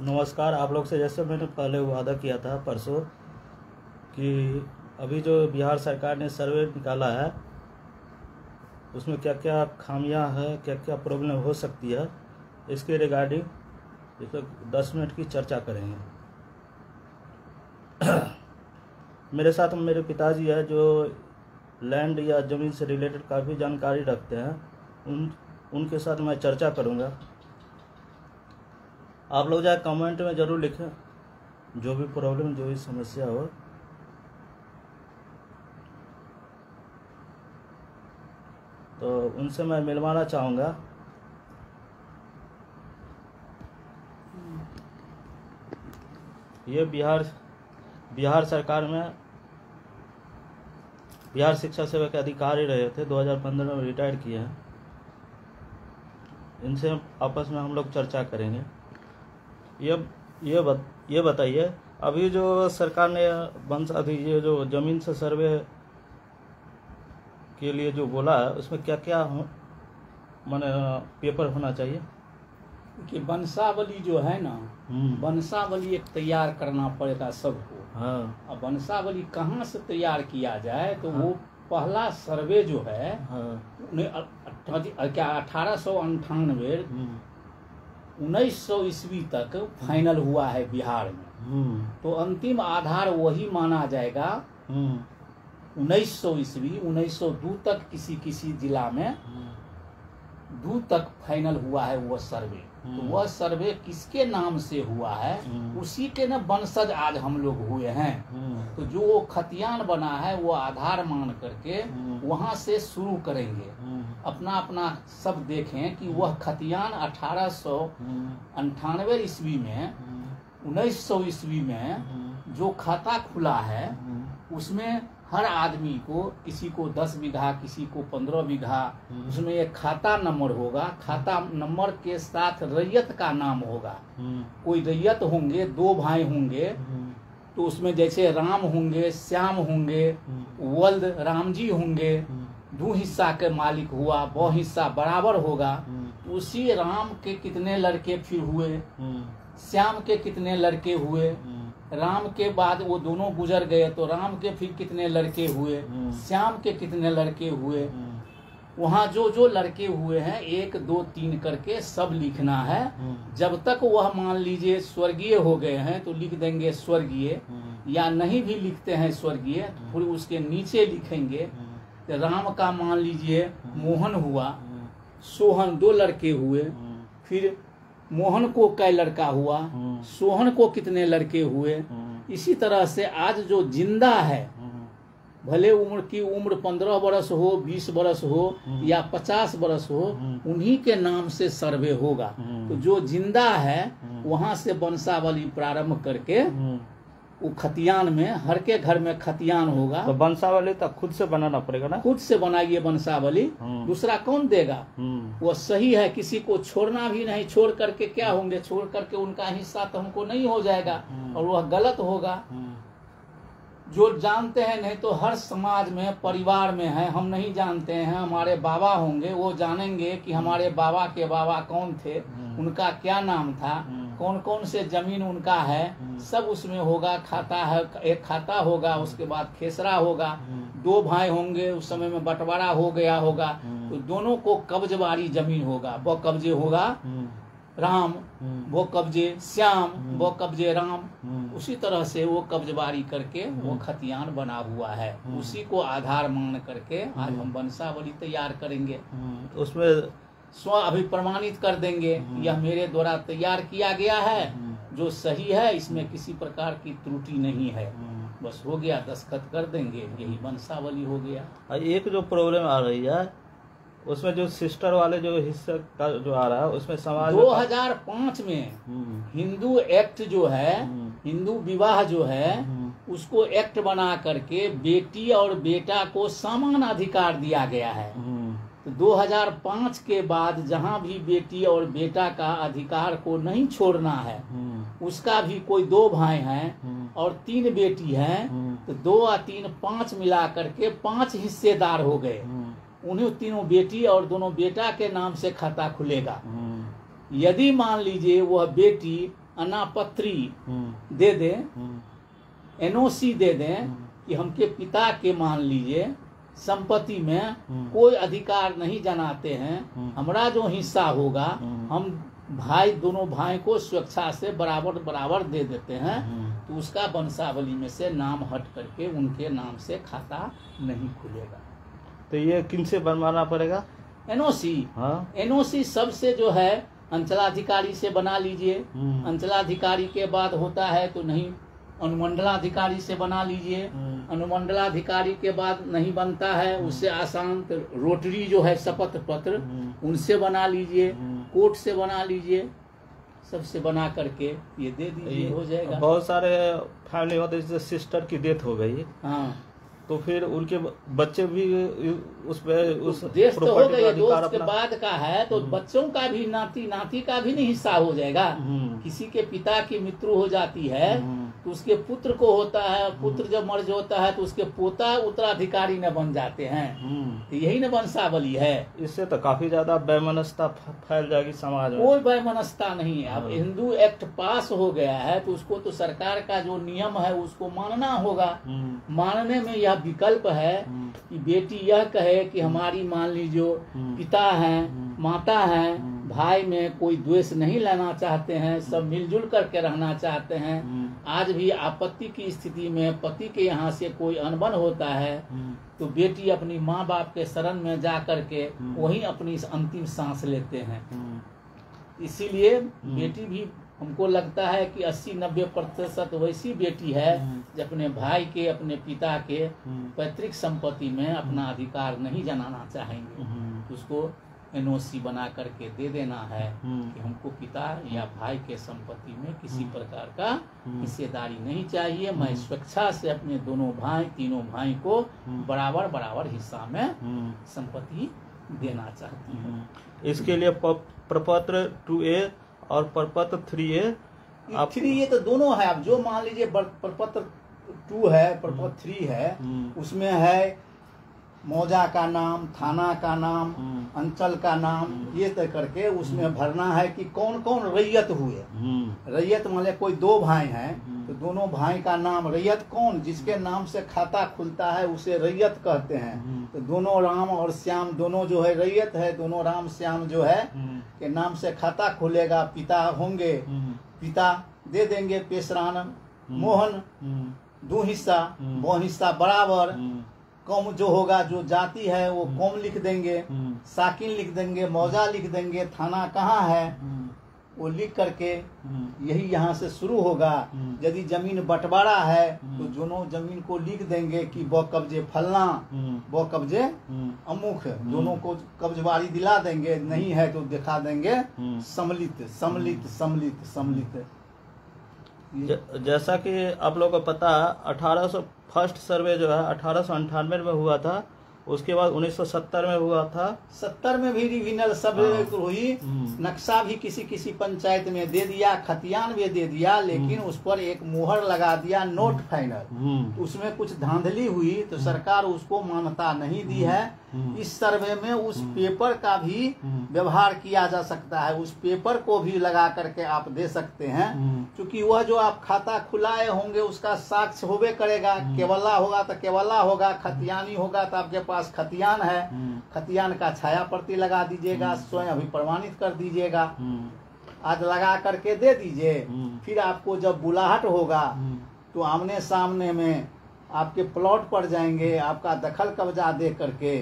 नमस्कार। आप लोग से जैसे मैंने पहले वादा किया था परसों कि अभी जो बिहार सरकार ने सर्वे निकाला है उसमें क्या क्या खामियां है, क्या क्या प्रॉब्लम हो सकती है, इसके रिगार्डिंग इस पर 10 मिनट की चर्चा करेंगे। मेरे साथ मेरे पिताजी है जो लैंड या ज़मीन से रिलेटेड काफ़ी जानकारी रखते हैं, उनके साथ मैं चर्चा करूंगा। आप लोग जाए कमेंट में ज़रूर लिखें जो भी प्रॉब्लम, जो भी समस्या हो। तो उनसे मैं मिलवाना चाहूँगा। ये बिहार सरकार में बिहार शिक्षा सेवा के अधिकारी रहे थे, 2015 में रिटायर किए हैं। इनसे आपस में हम लोग चर्चा करेंगे। ये बताइए, अभी जो सरकार ने अभी ये जो ज़मीन से सर्वे के लिए जो बोला है उसमें क्या क्या माने पेपर होना चाहिए कि वंशावली जो है ना, वंशावली एक तैयार करना पड़ेगा सबको। हाँ। अब वंशावली कहाँ से तैयार किया जाए तो वो पहला सर्वे जो है 1898 1900 ईस्वी तक फाइनल हुआ है बिहार में। तो अंतिम आधार वही माना जाएगा 1900 ईस्वी, 1902 तक किसी जिला में 2 तक फाइनल हुआ है वह सर्वे। तो वह सर्वे किसके नाम से हुआ है उसी के न वंशज आज हम लोग हुए हैं। तो जो वो खतियान बना है वो आधार मान करके वहां से शुरू करेंगे। अपना अपना सब देखें कि वह खतियान 1898 ईस्वी में 1900 ईस्वी में जो खाता खुला है उसमें हर आदमी को, किसी को 10 बीघा, किसी को 15 बीघा, उसमें एक खाता नंबर होगा। खाता नंबर के साथ रैयत का नाम होगा। कोई रैयत होंगे, 2 भाई होंगे, तो उसमें जैसे राम होंगे, श्याम होंगे, वल्द राम जी होंगे, 2 हिस्सा के मालिक हुआ, 2 हिस्सा बराबर होगा। उसी राम के कितने लड़के फिर हुए, श्याम के कितने लड़के हुए, राम के बाद वो दोनों गुजर गए तो राम के फिर कितने लड़के हुए, श्याम के कितने लड़के हुए। वहाँ जो जो लड़के हुए हैं 1 2 3 करके सब लिखना है। जब तक वह मान लीजिए स्वर्गीय हो गए हैं तो लिख देंगे स्वर्गीय, या नहीं भी लिखते हैं स्वर्गीय तो फिर उसके नीचे लिखेंगे। तो राम का मान लीजिए मोहन हुआ, सोहन 2 लड़के हुए, फिर मोहन को कै लड़का हुआ, सोहन को कितने लड़के हुए। इसी तरह से आज जो जिंदा है, भले उम्र 15 बरस हो, 20 बरस हो या 50 बरस हो, उन्हीं के नाम से सर्वे होगा। तो जो जिंदा है वहां से वंशावली प्रारंभ करके वो खतियान में, हर के घर में खतियान होगा। तो वंशावली तक खुद से बनाना पड़ेगा ना? खुद से बनाइए वंशावली, दूसरा कौन देगा? वो सही है, किसी को छोड़ना भी नहीं। छोड़ करके क्या होंगे, छोड़ करके उनका हिस्सा तो हमको नहीं हो जाएगा और वह गलत होगा। जो जानते हैं, नहीं तो हर समाज में, परिवार में है, हम नहीं जानते हैं, हमारे बाबा होंगे, वो जानेंगे कि हमारे बाबा के बाबा कौन थे, उनका क्या नाम था, कौन कौन से जमीन उनका है, सब उसमें होगा। खाता है, एक खाता होगा, उसके बाद खेसरा होगा। 2 भाई होंगे, उस समय में बंटवारा हो गया होगा तो दोनों को कब्जवारी जमीन होगा। वो कब्जे होगा राम, वो कब्जे श्याम, वो कब्जे राम। उसी तरह से वो कब्जवारी करके वो खतियान बना हुआ है। उसी को आधार मान करके आज हम वंशावली तैयार करेंगे। उसमें स्व अभिप्रमाणित कर देंगे, यह मेरे द्वारा तैयार किया गया है, जो सही है, इसमें किसी प्रकार की त्रुटि नहीं है। बस हो गया, दस्तखत कर देंगे, यही वंशावली हो गया। एक जो प्रॉब्लम आ रही है उसमें जो सिस्टर वाले जो हिस्से का जो आ रहा है उसमें समाज 2005 में हिंदू एक्ट जो है, हिंदू विवाह जो है, उसको एक्ट बना करके बेटी और बेटा को समान अधिकार दिया गया है। तो 2005 के बाद जहाँ भी बेटी और बेटा का अधिकार को नहीं छोड़ना है, उसका भी कोई 2 भाई हैं और 3 बेटी हैं, तो 2 और 3 5 मिला करके 5 हिस्सेदार हो गए। उन्हीं तीनों बेटी और दोनों बेटा के नाम से खाता खुलेगा। यदि मान लीजिए वह बेटी अनापत्री दे दें, एनओसी दे दें कि हमके पिता के मान लीजिए संपत्ति में कोई अधिकार नहीं जनाते हैं, हमरा जो हिस्सा होगा हम भाई दोनों भाई को स्वेच्छा से बराबर बराबर दे देते हैं, तो उसका वंशावली में से नाम हट करके उनके नाम से खाता नहीं खुलेगा। तो ये किन से बनवाना पड़ेगा? एनओसी। हाँ, एनओसी सबसे जो है अंचलाधिकारी से बना लीजिए, अंचलाधिकारी के बाद होता है तो नहीं अनुमंडलाधिकारी से बना लीजिए, अनुमंडलाधिकारी के बाद नहीं बनता है उससे आसान तो रोटरी जो है शपथ पत्र उनसे बना लीजिए, कोर्ट से बना लीजिए, सबसे बना करके ये दे दीजिए, हो जाएगा। बहुत सारे फैमिली होते हैं जैसे सिस्टर की डेथ हो गई, हाँ, तो फिर उनके बच्चे भी उस पे उस देश तो हो गई, दोस्त के अपना बाद का है तो बच्चों का भी नाती का भी नहीं हिस्सा हो जाएगा। किसी के पिता की मृत्यु हो जाती है तो उसके पुत्र को होता है, पुत्र जब मर्ज होता है तो उसके पोता उत्तराधिकारी न बन जाते हैं, तो यही न वंशावली है। इससे तो काफी ज्यादा वैमनस्यता फैल जाएगी समाज में। कोई वैमनस्यता नहीं है। अब हिंदू एक्ट पास हो गया है तो उसको तो सरकार का जो नियम है उसको मानना होगा। मानने में यह विकल्प है कि बेटी यह कहे कि हमारी मान लीजिए पिता हैं, माता हैं, भाई में कोई द्वेष नहीं लेना चाहते हैं, सब मिलजुल करके रहना चाहते हैं। आज भी आपत्ति की स्थिति में पति के यहाँ से कोई अनबन होता है तो बेटी अपनी माँ बाप के शरण में जा करके वहीं अपनी अंतिम सांस लेते हैं। इसीलिए बेटी भी हमको लगता है कि 80-90% वैसी बेटी है जो अपने भाई के, अपने पिता के पैतृक संपत्ति में अपना अधिकार नहीं जनाना चाहेंगे, तो उसको एनओसी बना करके दे देना है कि हमको पिता या भाई के संपत्ति में किसी प्रकार का हिस्सेदारी नहीं चाहिए, मैं स्वेच्छा से अपने तीनों भाई को बराबर बराबर हिस्सा में संपत्ति देना चाहती हूँ। इसके लिए प्रपत्र 2A और प्रपत्र 3A 3A तो दोनों है। अब जो मान लीजिए प्रपत्र 2 है, प्रपत्र 3 है, उसमें है मौजा का नाम, थाना का नाम, अंचल का नाम, ये तय करके उसमें भरना है कि कौन कौन रैयत हुए। रैयत मान लिया कोई 2 भाई हैं तो दोनों भाई का नाम, रैयत कौन जिसके नाम से खाता खुलता है उसे रैयत कहते हैं। तो दोनों राम और श्याम दोनों जो है रैयत है, दोनों राम श्याम जो है के नाम से खाता खुलेगा। पिता होंगे, पिता दे देंगे पेशरान मोहन 2 हिस्सा, वो हिस्सा बराबर। कौम जो होगा, जो जाति है वो कौम लिख देंगे, साकिन लिख देंगे, मौजा लिख देंगे, थाना कहाँ है वो लिख करके यही यहाँ से शुरू होगा। यदि जमीन बंटवारा है तो दोनों जमीन को लिख देंगे कि वो कब्जे फलना, वो कब्जे अमुख, दोनों को कब्जवारी दिला देंगे। नहीं है तो दिखा देंगे सम्मिलित सम्मिलित सम्मिलित सम्मिलित। जैसा कि आप लोगों को पता है 1800 फर्स्ट सर्वे जो है 1898 में हुआ था, उसके बाद 1970 में हुआ था। 70 में भी रिविनल सर्वे हुई, नक्शा भी किसी पंचायत में दे दिया, खतियान भी दे दिया, लेकिन उस पर एक मुहर लगा दिया नोट फाइनल। उसमें कुछ धांधली हुई तो सरकार उसको मान्यता नहीं दी है। इस सर्वे में उस पेपर का भी व्यवहार किया जा सकता है, उस पेपर को भी लगा करके आप दे सकते हैं, क्योंकि वह जो आप खाता खुलाए होंगे उसका साक्ष्य होबे करेगा। केवला होगा तो केवला होगा, खतियानी होगा तो आपके पास खतियान है, खतियान का छाया प्रति लगा दीजिएगा, स्वयं अभी प्रमाणित कर दीजिएगा, आज लगा करके दे दीजिए। फिर आपको जब बुलाहट होगा तो आमने सामने में आपके प्लॉट पर जाएंगे, आपका दखल कब्जा दे करके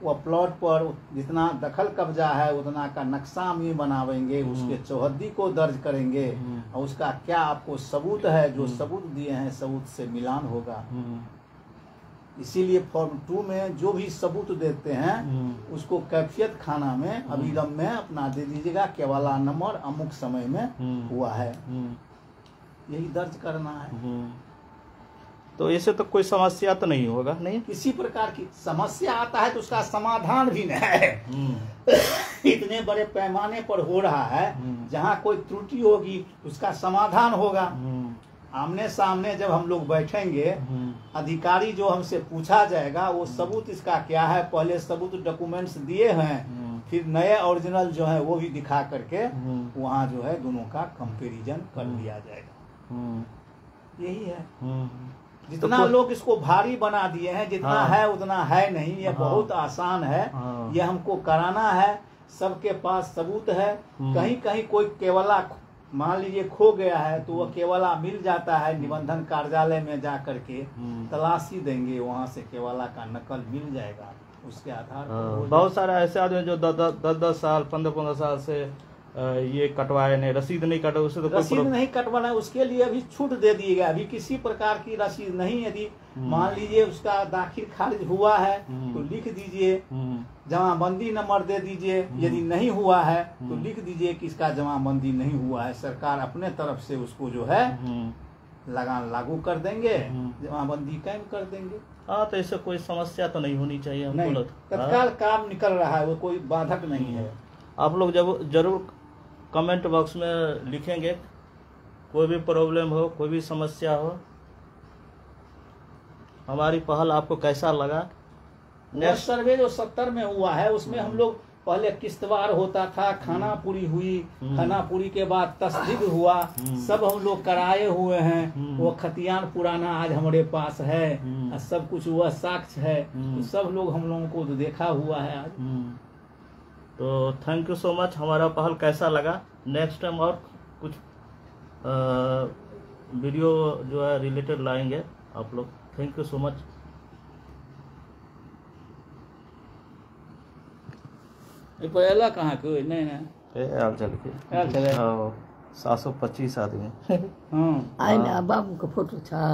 वह प्लॉट पर जितना दखल कब्जा है उतना का नक्शा हम बनावेंगे, उसके चौहद्दी को दर्ज करेंगे और उसका क्या आपको सबूत है, जो सबूत दिए हैं सबूत से मिलान होगा। इसीलिए फॉर्म 2 में जो भी सबूत देते हैं उसको कैफियत खाना में अभिगम में अपना दे दीजिएगा, केवला नंबर अमुक समय में हुआ है, यही दर्ज करना है। तो इससे तो कोई समस्या तो नहीं होगा? नहीं, किसी प्रकार की समस्या आता है तो उसका समाधान भी नहीं है। इतने बड़े पैमाने पर हो रहा है, जहाँ कोई त्रुटि होगी उसका समाधान होगा। आमने सामने जब हम लोग बैठेंगे, अधिकारी जो हमसे पूछा जाएगा वो सबूत इसका क्या है, पहले सबूत डॉक्यूमेंट्स दिए हैं फिर नए ओरिजिनल जो है वो भी दिखा करके वहाँ जो है दोनों का कंपैरिजन कर लिया जाएगा। यही है। जितना तो लोग इसको भारी बना दिए हैं, जितना है उतना है नहीं। ये बहुत आसान है। ये हमको कराना है, सबके पास सबूत है। कहीं कहीं कोई केवला मान लीजिए खो गया है तो वह केवला मिल जाता है, निबंधन कार्यालय में जा करके तलाशी देंगे, वहाँ से केवला का नकल मिल जाएगा। उसके आधार पर बहुत सारे ऐसे आदमी जो 10 साल 15 साल से ये कटवाए नहीं, रसीद नहीं कटवा, उससे तो रसीद नहीं कटवाना है, उसके लिए अभी छूट दे दी गया। अभी किसी प्रकार की रसीद नहीं। यदि मान लीजिए उसका दाखिल खारिज हुआ है तो लिख दीजिए, जमाबंदी नंबर दे दीजिए। यदि नहीं हुआ है तो लिख दीजिए कि इसका जमाबंदी नहीं हुआ है। सरकार अपने तरफ से उसको जो है लगान लागू कर देंगे, जमाबंदी कायम कर देंगे। हाँ, तो इससे कोई समस्या तो नहीं होनी चाहिए। नहीं, तत्काल काम निकल रहा है, वो कोई बाधक नहीं है। आप लोग जरूर कमेंट बॉक्स में लिखेंगे, कोई भी प्रॉब्लम हो, कोई भी समस्या हो। हमारी पहल आपको कैसा लगा? नेक्स्ट सर्वे जो 70 में हुआ है उसमें हम लोग पहले किश्तवार होता था, खाना पूरी हुई, खाना पूरी के बाद तस्दीक हुआ, सब हम लोग कराए हुए हैं। वो खतियान पुराना आज हमारे पास है, सब कुछ वह साक्ष्य है। तो सब लोग हम लोगों को देखा हुआ है आज। तो थैंक यू सो मच। हमारा पहल कैसा लगा? नेक्स्ट टाइम और कुछ वीडियो जो है रिलेटेड लाएंगे आप लोग। Thank you so much. पहला कहाँ कोई नहीं ना चल के 725 आदमी। हाँ, बाबू का फोटो था।